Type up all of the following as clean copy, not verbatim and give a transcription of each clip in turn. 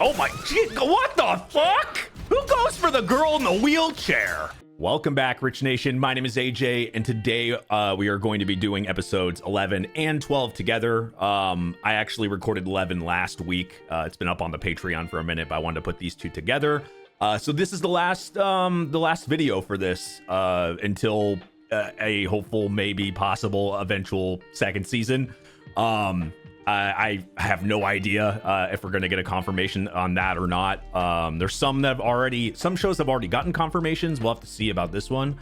Oh my, what the fuck? Who goes for the girl in the wheelchair? Welcome back, Rich Nation. My name is AJ, and today we are going to be doing episodes 11 and 12 together. I actually recorded 11 last week. It's been up on the Patreon for a minute, but I wanted to put these two together. So this is the last video for this until a hopeful, maybe possible, eventual second season. I have no idea if we're going to get a confirmation on that or not. There's some shows have already gotten confirmations. We'll have to see about this one.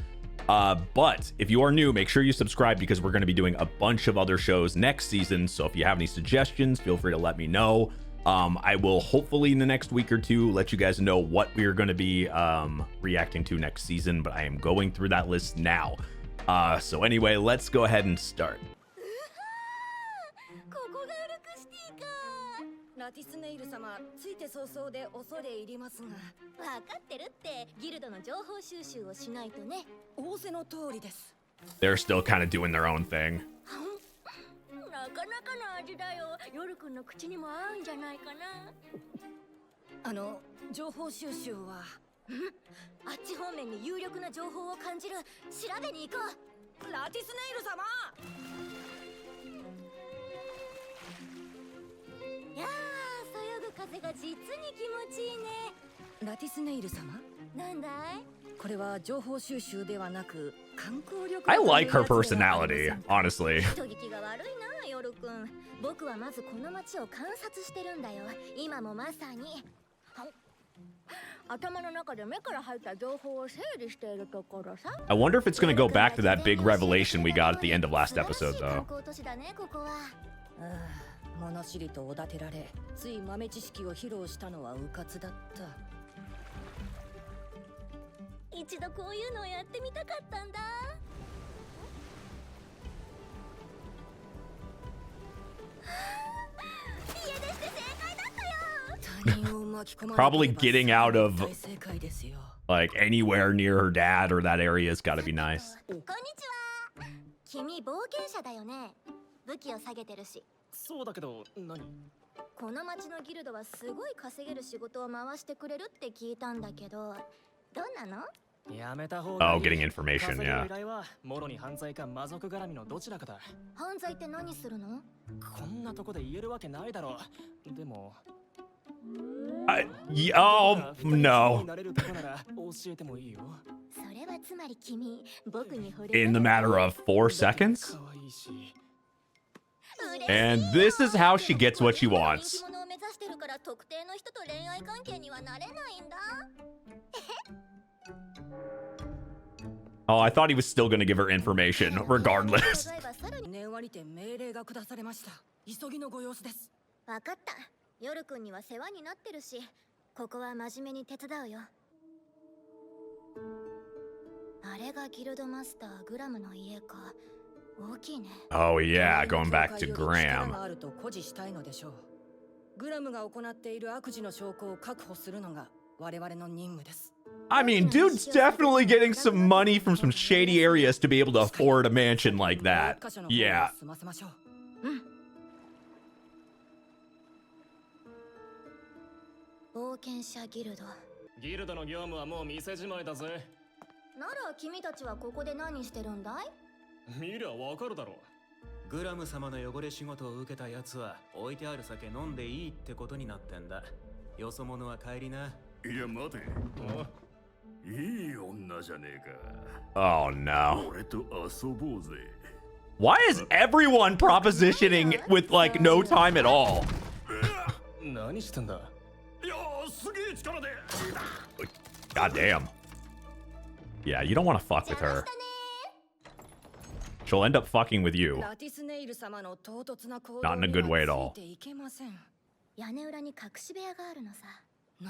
But if you are new, make sure you subscribe because we're going to be doing a bunch of other shows next season. So if you have any suggestions, feel free to let me know. I will hopefully in the next week or two let you guys know what we're going to be reacting to next season. But I am going through that list now. So anyway, let's go ahead and start. ラティスネイル様、ついて早々で恐れ入りますが。分かってるって、ギルドの情報収集をしないとね。仰せの通りです。They're still kind of doing their own thing. なかなかの味だよ。夜くんの口にも合うんじゃないかな。情報収集は。あっち方面に有力な情報を感じる。調べに行こう。ラティスネイル様。やー。 風が実に気持ちいいね。ラティスネイル様、なんだい？これは情報収集ではなく観光旅行。I like her personality, honestly. 人聞きが悪いな、ヨル君。僕はまずこの街を観察してるんだよ。今もまさに。頭の中で目から入った情報を整理しているところさ。I wonder if it's going to go back to that big revelation we got at the end of last episode, though. 物知りとおだてられ、つい豆知識を披露したのはうかつだった。一度こういうのをやってみたかったんだ。家出して正解だったよ。他人を巻き込まれ Probably getting out of like anywhere near her dad or that area has got to be nice. こんにちは。君冒険者だよね。武器を下げてるし。 そうだけど何？この町のギルドはすごい稼げる仕事を回してくれるって聞いたんだけど、どんなの？やめた方がいい。 Oh, getting information, yeah. 依頼はもろに犯罪か魔族絡みのどちらかだ。犯罪って何するの？こんなとこで言えるわけないだろう。でも。Oh no. In the matter of 4 seconds? And this is how she gets what she wants. Oh, I thought he was still going to give her information, regardless. Oh yeah, going back to Graham. I mean, dude's definitely getting some money from some shady areas to be able to afford a mansion like that. Yeah. Oh no. Why is everyone propositioning with like no time at all? God damn. Yeah, you don't want to fuck with her. She'll end up fucking with you. Not in a good way at all.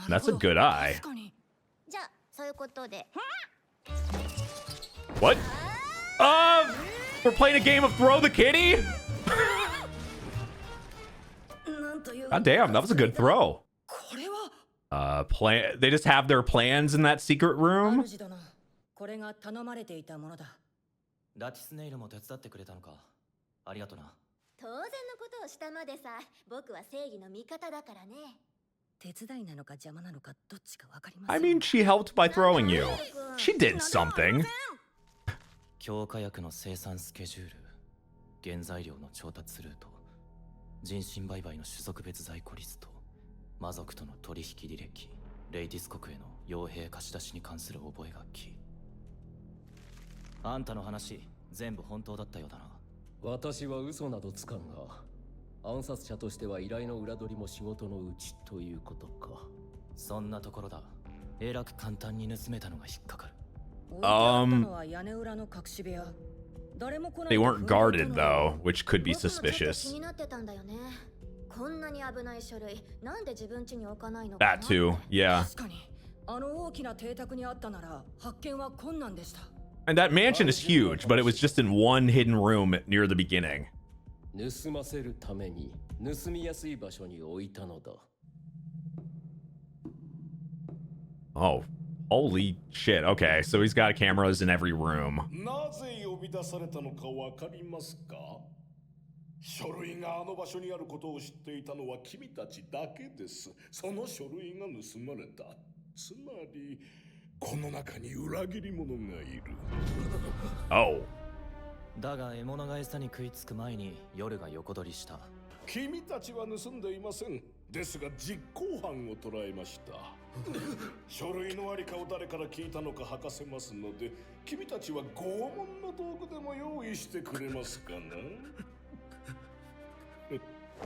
That's a good eye. What? We're playing a game of Throw the Kitty? God damn, that was a good throw. They just have their plans in that secret room? これが頼まれていたものだ。ラティスネイルも手伝ってくれたのか。ありがとな。当然のことをしたまでさ。僕は正義の味方だからね。手伝いなのか邪魔なのかどっちかわかりません。 I mean, she helped by throwing you. She did something. 強化薬の生産スケジュール、原材料の調達ルート、人身売買の種族別在庫リスト、魔族との取引履歴、レイティス国への傭兵貸し出しに関する覚書。あんたの話全部本当だったようだな。私は嘘などつかんが、暗殺者としては依頼の裏取りも仕事のうちということか。そんなところだ。えらく簡単に盗めたのが引っかかる。They weren't guarded though, which could be suspicious. こんなに危ない書類、なんで自分家に置かないのかな。 That too, yeah. 確かにあの大きな邸宅にあったなら発見は困難でした。 And that mansion is huge, but it was just in one hidden room near the beginning. 盗ませるために盗みやすい場所に置いたのだ。 Oh, holy shit. Okay, so he's got cameras in every room. なぜ呼び出されたのかわかりますか？書類があの場所にあることを知っていたのは君たちだけです。その書類が盗まれた。つまり、この中に裏切り者がいる。Oh. だが獲物が餌に食いつく前に夜が横取りした。君たちは盗んでいません。ですが実行犯を捕らえました。書類のありかを誰から聞いたのか吐かせますので、君たちは拷問の道具でも用意してくれますかな？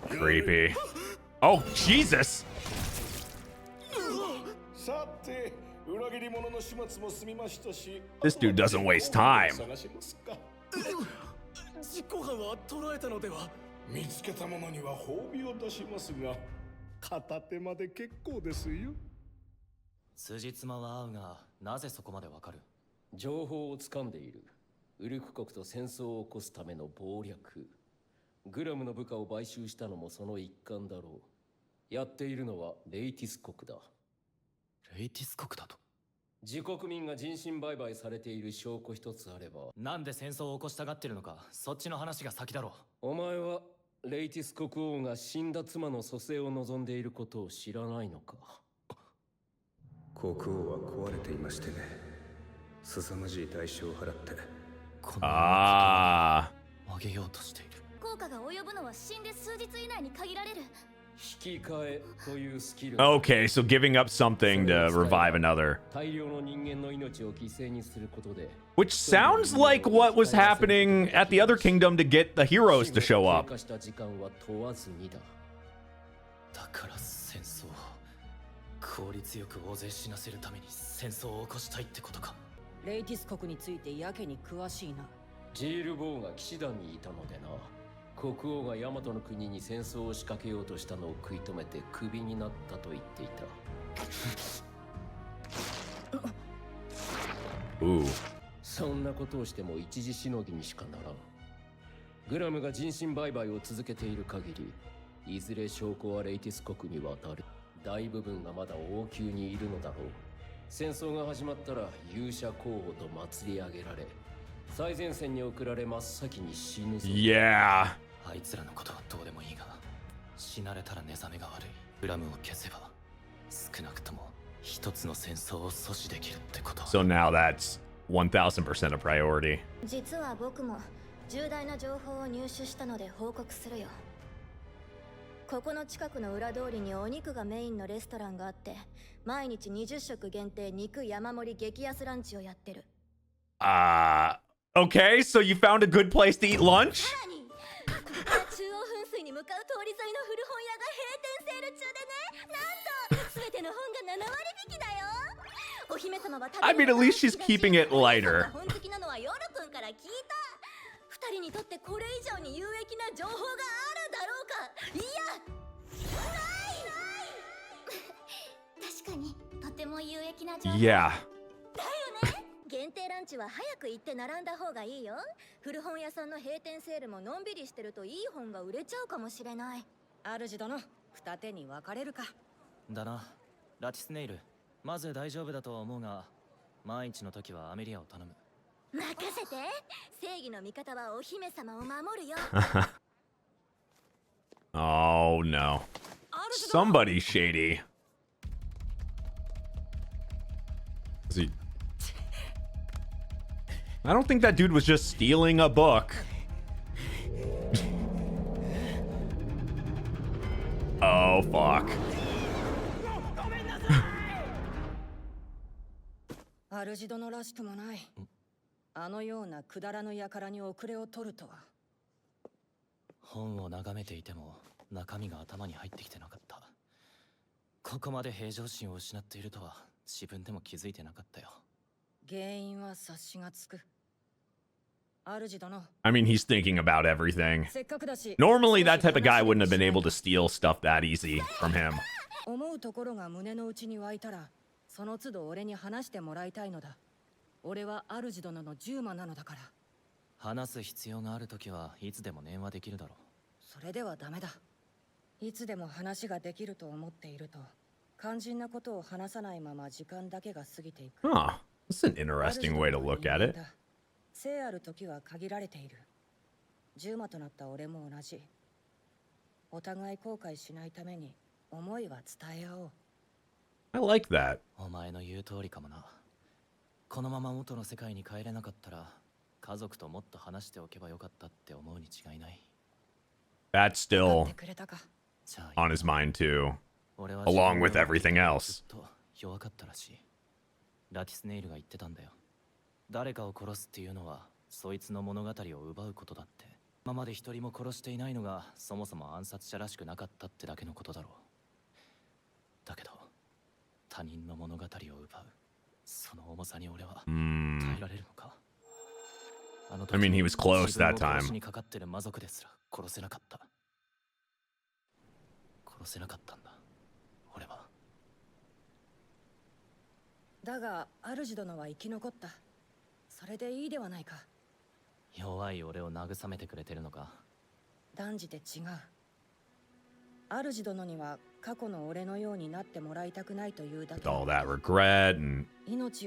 Creepy. Oh, Jesus! さて、裏切り者の始末も済みましたし、 This dude doesn't waste time. 探しますか？実行犯は捕らえたのでは？見つけた者には褒美を出しますが、片手まで結構ですよ。辻褄は合うが、なぜそこまでわかる？情報を掴んでいる。ウルク国と戦争を起こすための謀略。グラムの部下を買収したのもその一環だろう。やっているのはレイティス国だ。レイティス国だと？自国民が人身売買されている証拠一つあれば。なんで戦争を起こしたがってるのか、そっちの話が先だろう。お前はレイティス国王が死んだ妻の蘇生を望んでいることを知らないのか？国王は壊れていましてね。凄まじい代償を払って。この Ah. あげようとしている。効果が及ぶのは死んで数日以内に限られる。引き換えというスキル。 Okay, so giving up something to revive another. 大量の人間の命を犠牲にすることで。 Which sounds like what was happening at the other kingdom to get the heroes to show up. 経過した時間は問わずにだ。だから戦争を効率よく大勢死なせるために戦争を起こしたいってことか。レイティス国についてやけに詳しいな。ジール・ボーが騎士団にいたのでな。国王がヤマトの国に戦争を仕掛けようとしたのを食い止めてクビになったと言っていた。Ooh. そんなことをしても一時しのぎにしかならん。グラムが人身売買を続けている限り、いずれ証拠はレイティス国に渡る。大部分がまだ王宮にいるのだろう。戦争が始まったら勇者候補と祭り上げられ、最前線に送られ真っ先に死ぬぞ。Yeah. あいつらのことはどうでもいいが、死なれたら寝覚めが悪い。グラムを消せば少なくとも一つの戦争を阻止できるってこと。 So now that's 1000% a priority. 実は僕も重大な情報を入手したので報告するよ。ここの近くの裏通りにお肉がメインのレストランがあって、毎日20食限定肉山盛り激安ランチをやってる。Okay, so you found a good place to eat lunch? さらにここから中央噴水に向かう通り沿いの古本屋が閉店セール中でね、なんと全ての本が7割引きだよ。お姫様は I mean, at least she's keeping it lighter. 本好きなのはヨル君から聞いた。二人にとってこれ以上に有益な情報があるだろうか。いや、ない確かにとても有益な情報 Yeah. だよね。限定ランチは早く行って並んだ方がいいよ。古本屋さんの閉店セールものんびりしてるといい本が売れちゃうかもしれない。主殿、二手に分かれるか。だな。ラティスネイル、まず大丈夫だとは思うが、万一の時はアメリアを頼む。任せて。正義の味方はお姫様を守るよ。Oh no. Somebody shady. Is he? I don't think that dude was just stealing a book. Oh fuck. 主殿らしくもない。あのようなくだらぬ輩に遅れを取るとは。本を眺めていても中身が頭に入ってきてなかった。ここまで平常心を失っているとは自分でも気づいてなかったよ。原因は察しがつく。主殿。 I mean, he's thinking about everything. せっかくだし。Normally, that type of guy wouldn't have been able to steal stuff that easy from him. 思うところが胸の内に湧いたら、その都度俺に話してもらいたいのだ。俺は主殿の従馬なのだから。話す必要があるときはいつでも電話できるだろう。それではダメだ。いつでも話ができると思っていると、肝心なことを話さないまま時間だけが過ぎていく。Huh. That's an interesting way to look at it. 生ある時は限られている。従馬となった俺も同じ。お互い後悔しないために思いは伝え合おう。I like that. お前の言う通りかもな。このまま元の世界に帰れなかったら、家族ともっと話しておけばよかったって思うに違いない。That's still じゃあ on his mind too, 俺は along with everything else. ずっと弱かったらしい。ラティスネイルが言ってたんだよ。誰かを殺すっていうのは、そいつの物語を奪うことだって。今まで一人も殺していないのが、そもそも暗殺者らしくなかったってだけのことだろう。だけど、他人の物語を奪う。その重さに俺は耐えられるのか。I mean, he was close that 自分を殺し time. にかかってる魔族ですら殺せなかった。殺せなかったんだ。俺は。だが、主殿は生き残った。それでいいではないか。弱い俺を慰めてくれてるのか。断じて違う。主殿には過去の俺のようになってもらいたくないというだけ。 With all that regret and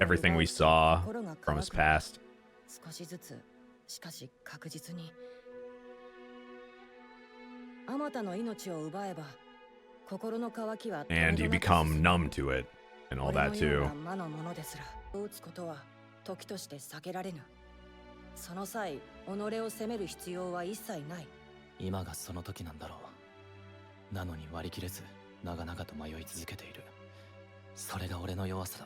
everything we saw from his past. 少しずつ、しかし確実に。あまたの命を奪えば、心の渇きは。And you become numb to it and all that too. 魔のものですら、打つことは時として避けられぬ。その際、己を責める必要は一切ない。今がその時なんだろう。なのに割り切れず、長々と迷い続けている。それが俺の弱さ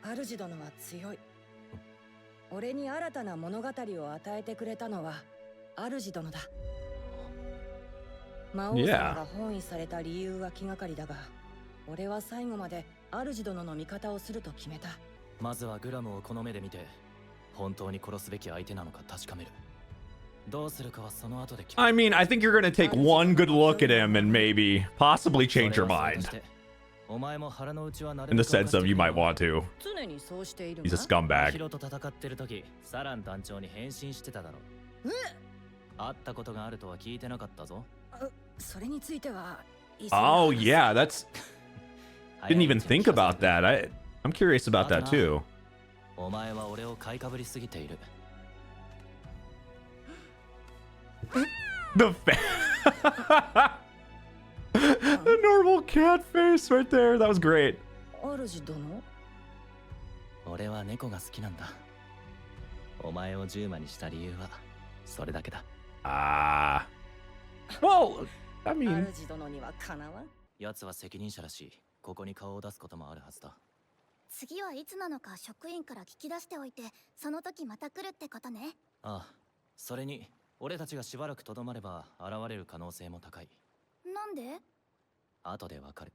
だ。主殿は強い。俺に新たな物語を与えてくれたのは主殿だ。魔王様が翻意された理由は気がかりだが、俺は最後まで主殿の味方をすると決めた。まずはグラムをこの目で見て、本当に殺すべき相手なのか確かめる。どうするかはその後で決める。 I mean, I think you're gonna take one good look at him and maybe, possibly change your mind. お前も腹の内はなる In べ the く sense of you might want to. 常にそうしている He's a が。scumbag. ヒロと戦ってる時、サラン団長に変身してただろ。会ったことがあるとは聞いてなかったぞ。それについては。Oh yeah, that's. Didn't even think about that. I'm curious about that too. お前は俺を買いかぶりすぎている。The normal cat face right there. That was great. 主殿？俺は猫が好きなんだ。お前を10魔にした理由はそれだけだ。Ah. Well, I mean. 主殿にはかなわん。奴は責任者だし、ここに顔を出すこともあるはずだ。次はいつなのか職員から聞き出しておいて、その時また来るってことね。ああ、それに俺たちがしばらくとどまれば現れる可能性も高い。なんで？後でわかる。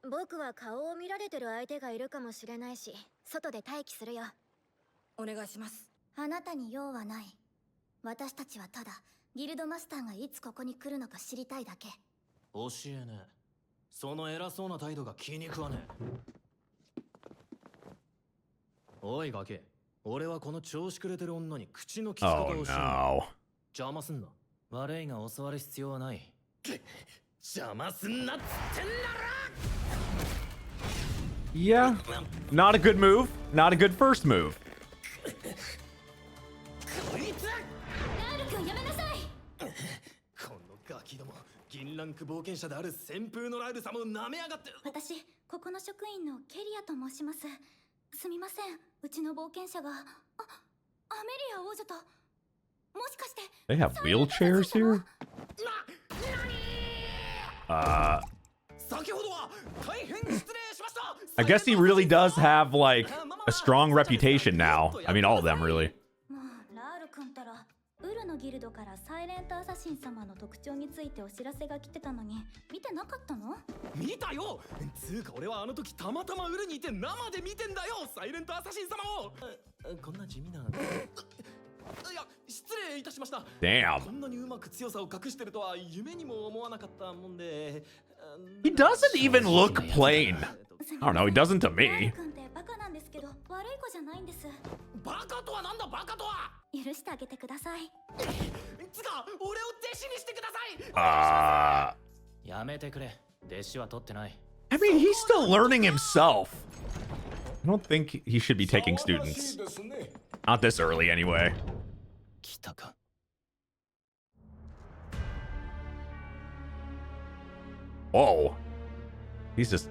僕は顔を見られてる相手がいるかもしれないし、外で待機するよ。お願いします。あなたに用はない。私たちはただギルドマスターがいつここに来るのか知りたいだけ。教えねえ。その偉そうな態度が気に食わねえ。おいガキ、俺はこの調子くれてる女に口の利き方 Oh をしよう。 no. 邪魔すんな。悪いが教わる必要はない。邪魔すんなっつってんだろ。 Yeah. Not a good move. Not a good first move. こいつ！ガール君やめなさい。このガキども、銀ンランク冒険者である旋風のライル様を舐めやがって。私ここの職員のケリアと申します。すみません、うちの冒険者がアメリア王女ともしかして They have wheelchairs here? 先ほどは大変失礼しました。 I guess he really does have like a strong reputation now. I mean, all of them really. もうラール君ったらウルのギルドからサイレントアサシン様の特徴についてお知らせが来てたのに見てなかったの？見たよ。つうか俺はあの時たまたまウルにいて生で見てんだよ、サイレントアサシン様を。こんな地味な。いや、失礼いたしました。 Damn. こんなにうまく強さを隠してるとは夢にも思わなかったもんで。He doesn't even look plain. I don't know, he doesn't to ラー me. ル君ってバカなんですけど悪い子じゃないんです。バカとはなんだバカとは。許してあげてください。つか俺を弟子にしてください。やめてくれ。弟子は取ってない。 I mean, he's still learning himself. I don't think he should be taking 素晴らし students. いですね。 Not this early anyway. 来たか。 Whoa. He's just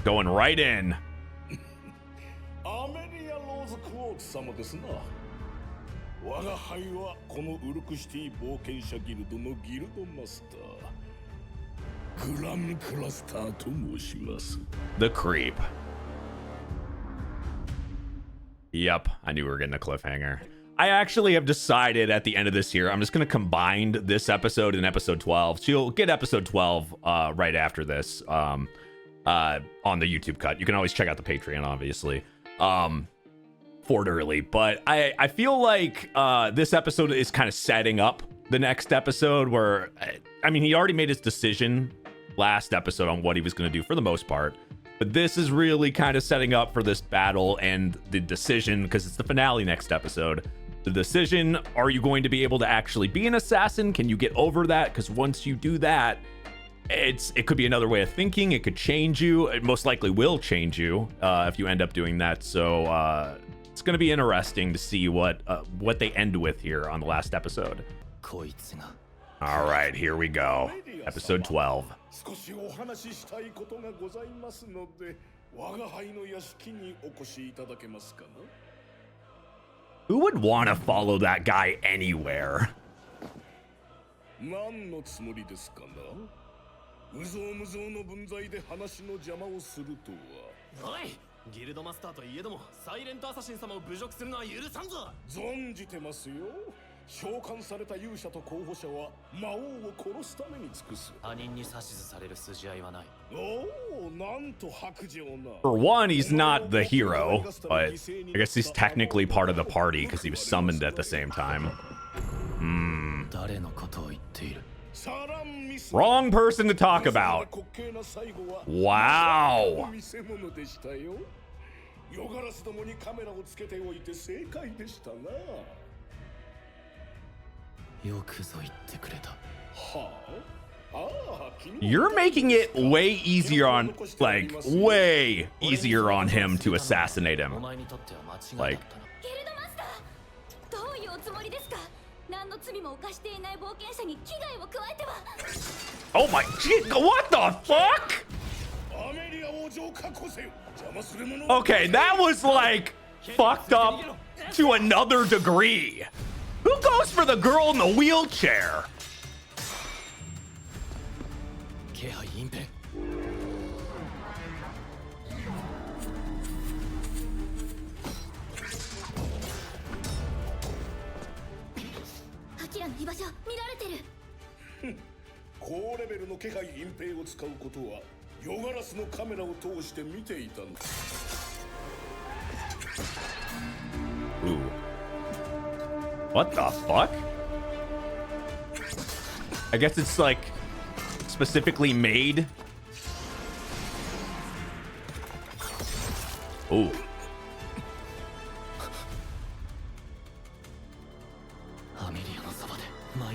going right in. アメリア・ローズ・クォーツ様ですな。我が輩はこのウルクシティ冒険者ギルドのギルドマスターグランクラスターと申します。 The creep. Yep, I knew we were getting a cliffhanger. I actually have decided at the end of this year, I'm just going to combine this episode and episode 12. So you'll get episode 12 right after this on the YouTube cut. You can always check out the Patreon, obviously, for it early. But I feel like this episode is kind of setting up the next episode where, I mean, he already made his decision last episode on what he was going to do for the most part. But this is really kind of setting up for this battle and the decision, because it's the finale next episode. The decision, are you going to be able to actually be an assassin? Can you get over that? Because once you do that, it could be another way of thinking. It could change you. It most likely will change you if you end up doing that. So it's going to be interesting to see what they end with here on the last episode. All right, here we go. Episode 12. 少しお話ししたいことがございますので、我が輩の屋敷にお越しいただけますかな。 Who would want to follow that guy anywhere? 何のつもりですかな。無造無造の分際で話の邪魔をするとは。おい、ギルドマスターといえどもサイレントアサシン様を侮辱するのは許さんぞ。存じてますよ。召喚された勇者と候補者は魔王を殺すために尽くす。他人に指図される筋合いはない。おお、なんと薄情な。 For one, he's not the hero, but I guess he's technically part of the party because he was summoned at the same time. 誰のことを言っている。 Wrong person to talk about. Wow. ヨガラスどもにカメラをつけておいて正解でしたな。よくぞ言ってくれた。 You're making it way easier on, like, way easier on him to assassinate him. お前にとっては間違いだったな。 Like, ギルドマスター、どういうおつもりですか？何の罪も犯していない冒険者に危害を加えては。 oh my, what the fuck? Okay, that was like fucked up to another degree. Who goes for the girl in the wheelchair? 気配隠蔽。アキラの居場所見られてる。高レベルの気配隠蔽を使うことはヨガラスのカメラを通して見ていたの。 Ooh. What the fuck? I guess it's like specifically made. Ooh.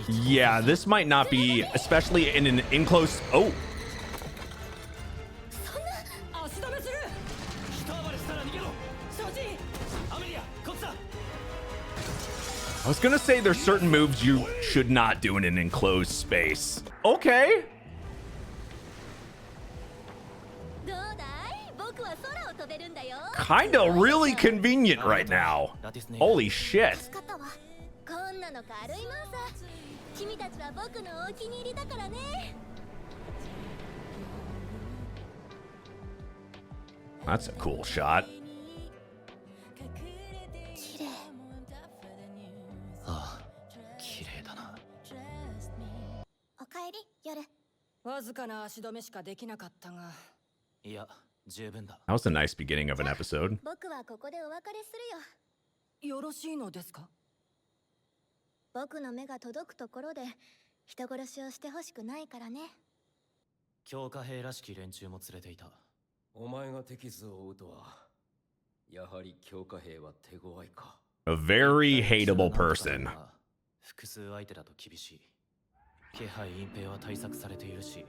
Yeah, this might not be, especially in an enclosed. Oh. I was gonna say there's certain moves you should not do in an enclosed space. Okay. どうだい？僕は空を飛べるんだよ。 Kinda really convenient right now. ラティスネイ Holy shit. 助かったわ。こんなの軽いもんさ。君たちは僕のお気に入りだからね。That's a cool shot. 綺麗。ああ綺麗だな。おかえり、夜。わずかな足止めしかできなかったが、いや十分だ。 That was a nice beginning of an episode. 僕はここでお別れするよ。よろしいのですか？僕の目が届くところで人殺しをしてほしくないからね。強化兵らしき連中も連れていた。お前が敵図を追うとは、やはり強化兵は手強いか。 A very hateable person. 複数相手だと厳しい。気配隠蔽は対策されているし、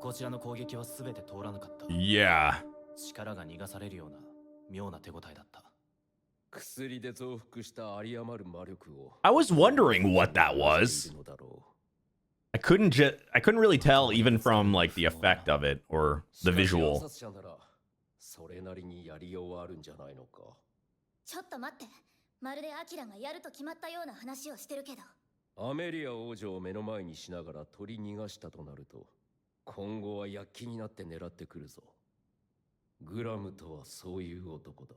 こちらの攻撃は全て通らなかった。 Yeah. 力が逃がされるような妙な手応えだった。薬で増幅した有り余る魔力を。 I was wondering what that was. I couldn't really tell even from like the effect of it or the visual. それなりにやりようはあるんじゃないのか。ちょっと待って。まるでアキラがやると決まったような話をしてるけど。アメリア王女を目の前にしながら取り逃がしたとなると、今後は躍起になって狙ってくるぞ。グラムとはそういう男だ。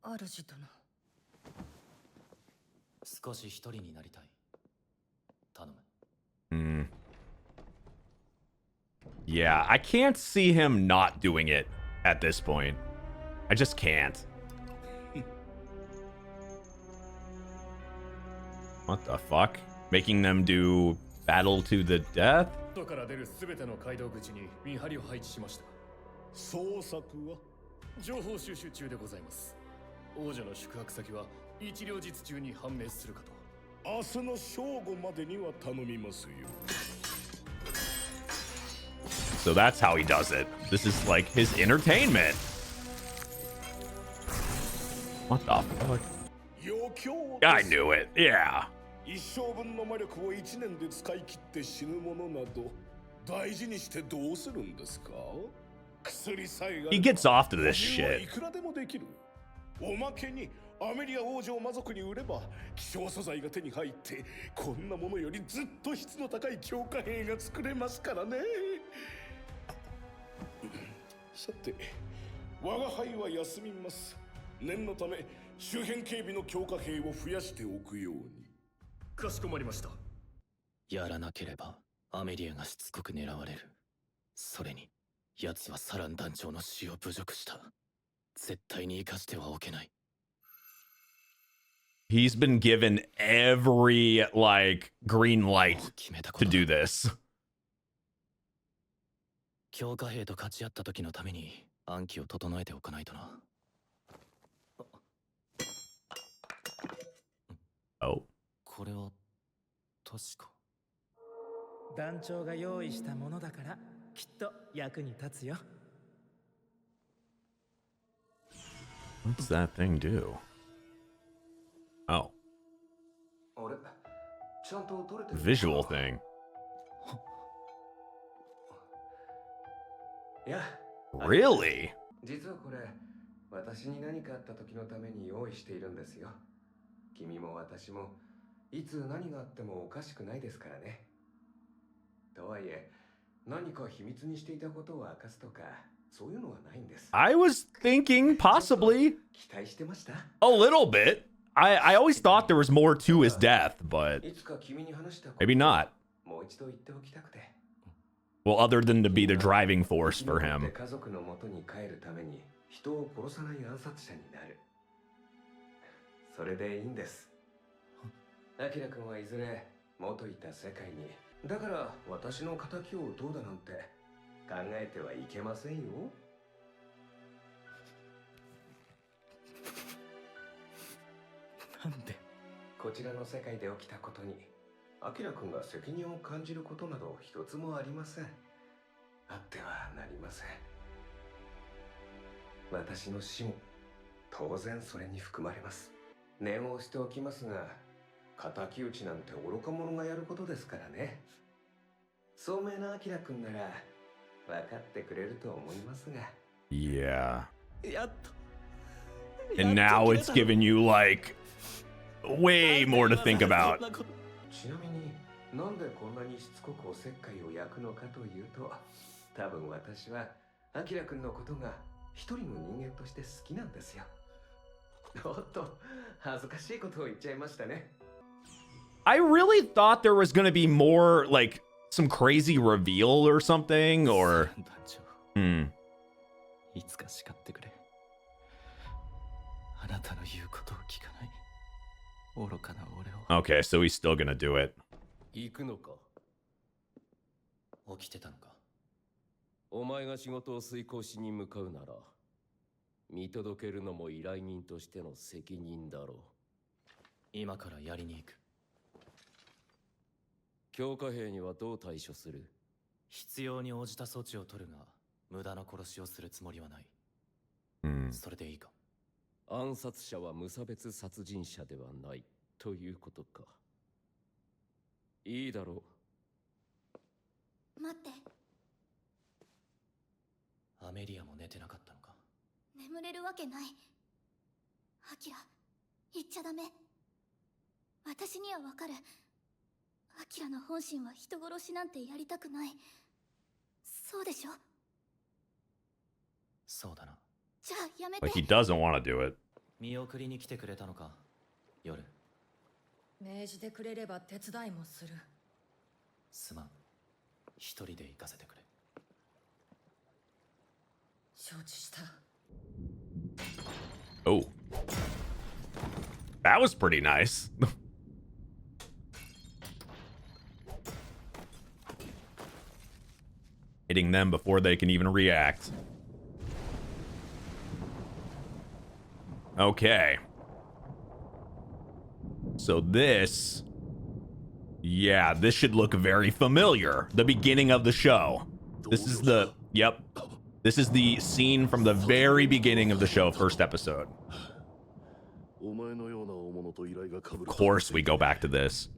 主殿。少し一人になりたい。頼む。Hmm. Yeah, I can't see him not doing it at this point. I just can't. What the fuck? Making them do battle to the death? 外から出るすべての街道口に見張りを配置しました。捜索は情報収集中でございます。王女の宿泊先は一両日中に判明するかと。明日の正午までには頼みますよ。 So that's how he does it. This is like his entertainment. What the fuck? 余興 I です。 knew it. Yeah. 一生分の魔力を1年で使い切って死ぬものなど大事にしてどうするんですか？薬さえが He gets off to this 補充はい shit. くらでもできる。おまけにアメリア王女を魔族に売れば希少素材が手に入ってこんなものよりずっと質の高い強化兵が作れますからね。さて我が輩は休みます。念のため周辺警備の強化兵を増やしておくように。かしこまりました。やらなければアメリアがしつこく狙われる。それに奴はサラン団長の死を侮辱した。絶対に生かしてはおけない。 He's been given every like green light 決めたこ to と do this. 強化兵と勝ち合った時のために暗記を整えておかないとな。Oh. これは確か。団長が用意したものだからきっと役に立つよ。 What does that thing do? Oh. あれちゃんと撮れてる Visual thing. いや Really? 実はこれ私に何かあった時のために用意しているんですよ。君も私もいつ何があってもおかしくないですからね。とはいえ何か秘密にしていたことを明かすとかそういうのはないんです。 I was thinking possibly 期待してました。 a little bit. I always thought there was more to his death, but いつか君に話したこと maybe not. もう一度言っておきたくて。 Well, other than to be the driving force for 生き残っ him. て家族の元に帰るために人を殺さない暗殺者になる。それでいいんです。アキラ君はいずれ元いた世界に。だから私の敵をどうだなんて考えてはいけませんよ。なんでこちらの世界で起きたことにアキラ君が責任を感じることなど一つもありません。あってはなりません。私の死も当然それに含まれます。念をしておきますが、敵討ちなんて愚か者がやることですからね。聡明なアキラ君なら分かってくれると思いますが。Yeah. やっと And now it's giving you like way more to think about. ちなみになんでこんなにしつこくおせっかいを焼くのかというと、多分私はアキラ君のことが一人の人間として好きなんですよ。おっと、恥ずかしいことを言っちゃいましたね。I really thought there was gonna be more like some crazy reveal or something or 団長 hmm. いつか叱ってくれ。あなたの言うことを聞かない愚かな俺を。 Okay, so he's still gonna do it. 行くのか。起きてたのか。お前が仕事を遂行しに向かうなら、見届けるのも依頼人としての責任だろう。今からやりに行く。強化兵にはどう対処する？必要に応じた措置を取るが、無駄な殺しをするつもりはない。Hmm. それでいいか。暗殺者は無差別殺人者ではないということか。いいだろ待って、アメリアも寝てなかったのか。眠れるわけない。アキラ、言っちゃダメ。私にはわかる。アキラの本心は人殺しなんてやりたくない。そうでしょ？そうだな。じゃあやめて。 Like he doesn't want to do it. 見送りに来てくれたのか、夜。命じてくれれば手伝いもする。すまん。一人で行かせてくれ。承知した。 Oh. That was pretty nice. Hitting them before they can even react. Okay. So this... Yeah, this should look very familiar. The beginning of the show. This is the... Yep. This is the scene from the very beginning of the show, first episode. Of course we go back to this.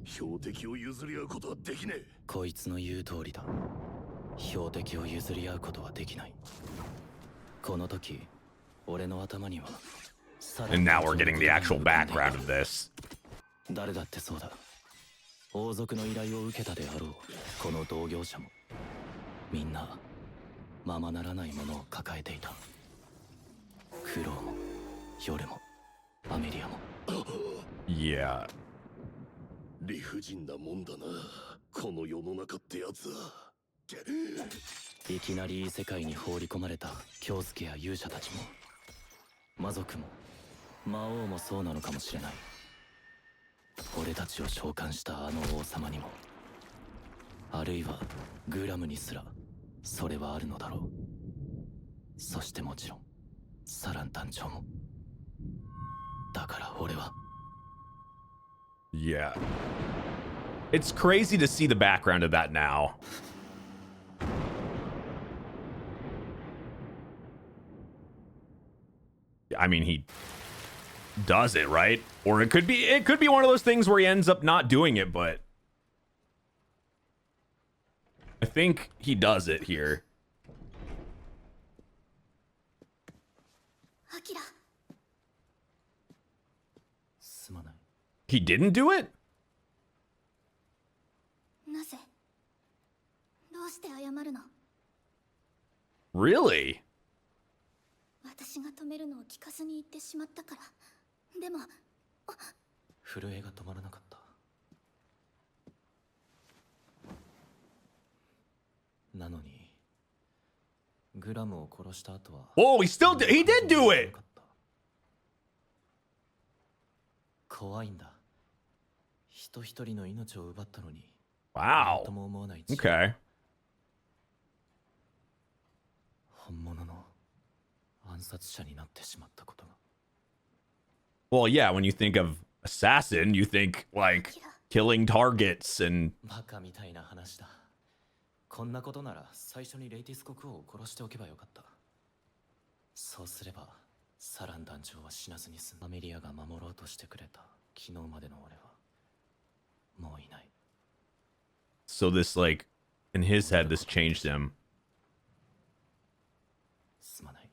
標的を譲り合うことはできねえ。こいつの言う通りだ。標的を譲り合うことはできない。この時、俺の頭には。And now we're getting the actual background of this. 誰だってそうだ。王族の依頼を受けたであろう。この同業者も。みんな、ままならないものを抱えていた。クロウも、ヨルも、アメリアも。Yeah. 理不尽なもんだな、この世の中ってやつは。いきなり異世界に放り込まれた京介や勇者たちも、魔族も魔王もそうなのかもしれない。俺たちを召喚したあの王様にも、あるいはグラムにすらそれはあるのだろう。そしてもちろんサラン団長も。だから俺は。Yeah. It's crazy to see the background of that now. I mean, he does it, right? Or it could be one of those things where he ends up not doing it, but I think he does it here. アキラ、すまない。He didn't do it? なぜ？どうして謝るの？ Really? 私が止めるのを聞かずに言ってしまったから。でも、震えが止まらなかった。なのに、グラムを殺した後は。Oh, he did do it! 怖いんだ。人一人の命を奪ったのに。 Wow. Okay. 本物の暗殺者になってしまったことが。 Well, yeah, when you think of assassin, you think like killing targets and バカみたいな話だ。こんなことなら最初にレイティス国王を殺しておけばよかった。そうすればサラン団長は死なずに済む。アメリアが守ろうとしてくれた昨日までの俺はもういない。So this, like, in his head, this changed him. すまない。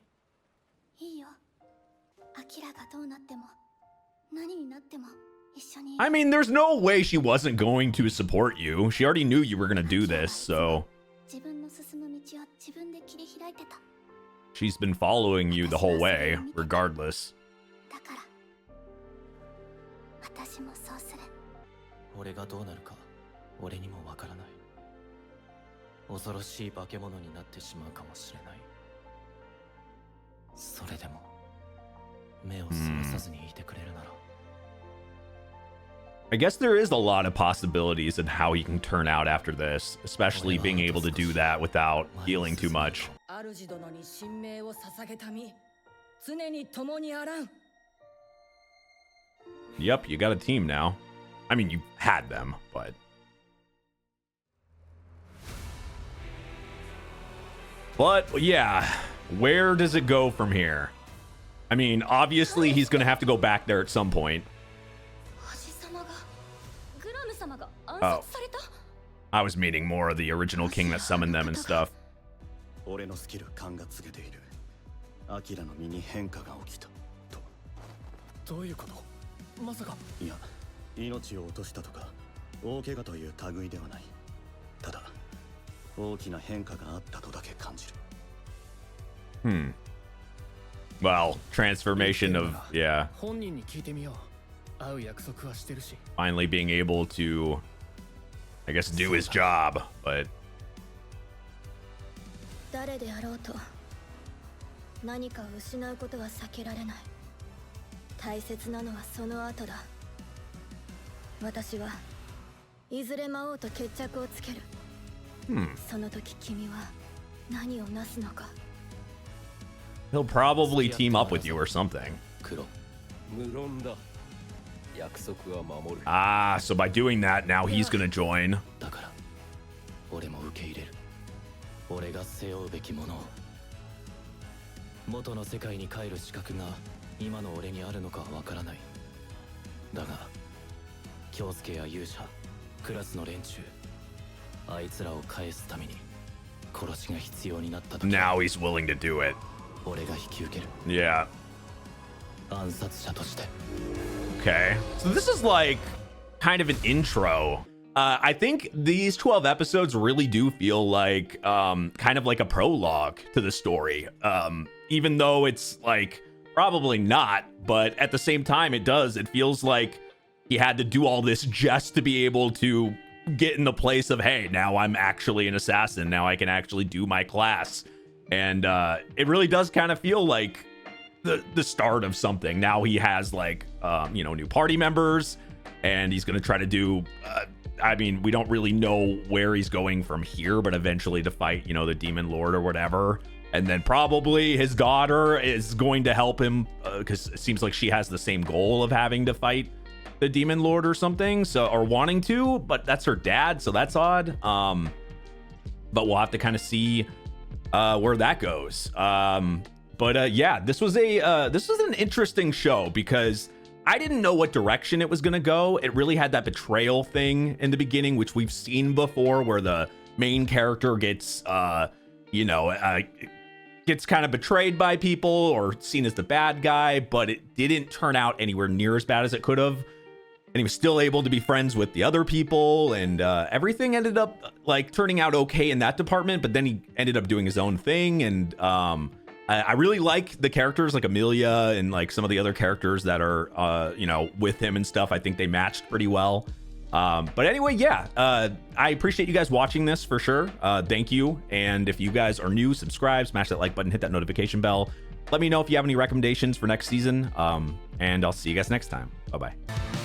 いいよ。アキラがどうなっても何になっても一緒に。 I mean, there's no way she wasn't going to support you. She already knew you were going to do this, so 自分の進む道を自分で切り開いてた。 she's been following you the whole way, regardless. だから私もそうする。俺がどうなるか俺にもわからない。恐ろしい化け物になってしまうかもしれない。それでも目をそらさずにいてくれるなら。 I guess there is a lot of possibilities in how he can turn out after this, especially being able to do that without healing too much. 主殿に神明を捧げた身、常に共にあらん。 Yep, you got a team now. I mean, you had them, but... But, yeah, where does it go from here? I mean, obviously he's going to have to go back there at some point. Oh. I was meaning more of the original king that summoned them and stuff. 俺のスキル勘が告げている。アキラの身に変化が起きたと。どういうこと？まさか。いや、命を落としたとか大怪我という類ではない。ただ大きな変化があったとだけ感じる。Well, transformation of, yeah. 本人に聞いてみよう。会う約束はしてるし。 Finally being able to, I guess, do his job, but 誰であろうと何かを失うことは避けられない。大切なのはその後だ。私はいずれ魔王と決着をつける。その時君は何をなすのか。 he'll probably team up with you or something. 無論だ。約束は守る。Ah, so by doing that, now he's gonna join. だから俺も受け入れる。俺が背負うべきものを。元の世界に帰る資格が今の俺にあるのかはわからない。だが京介や勇者クラスの連中あいつらを返すために殺しが必要になった時 Now he's willing to do it. 俺が引き受ける。 Yeah. 暗殺者として。 Okay. So this is like kind of an intro. I think these 12 episodes really do feel like kind of like a prologue to the story. Even though it's like probably not, but at the same time it does. It feels like he had to do all this just to be able to get in the place of, hey, now I'm actually an assassin. Now I can actually do my class. And it really does kind of feel like the start of something. Now he has like, you know, new party members, and he's going to try to do, I mean, we don't really know where he's going from here, but eventually to fight, you know, the Demon Lord or whatever. And then probably his daughter is going to help him because it seems like she has the same goal of having to fight the Demon Lord or something, so, or wanting to, but that's her dad, so that's odd. But we'll have to kind of see where that goes. But yeah, this was an interesting show because I didn't know what direction it was going to go. It really had that betrayal thing in the beginning, which we've seen before, where the main character gets, you know, gets kind of betrayed by people or seen as the bad guy, but it didn't turn out anywhere near as bad as it could have. And he was still able to be friends with the other people, and everything ended up like turning out okay in that department, but then he ended up doing his own thing. And I really like the characters like Amelia and like some of the other characters that are, you know, with him and stuff. I think they matched pretty well. But anyway, yeah, I appreciate you guys watching this for sure. Thank you. And if you guys are new, subscribe, smash that like button, hit that notification bell. Let me know if you have any recommendations for next season. And I'll see you guys next time. Bye-bye.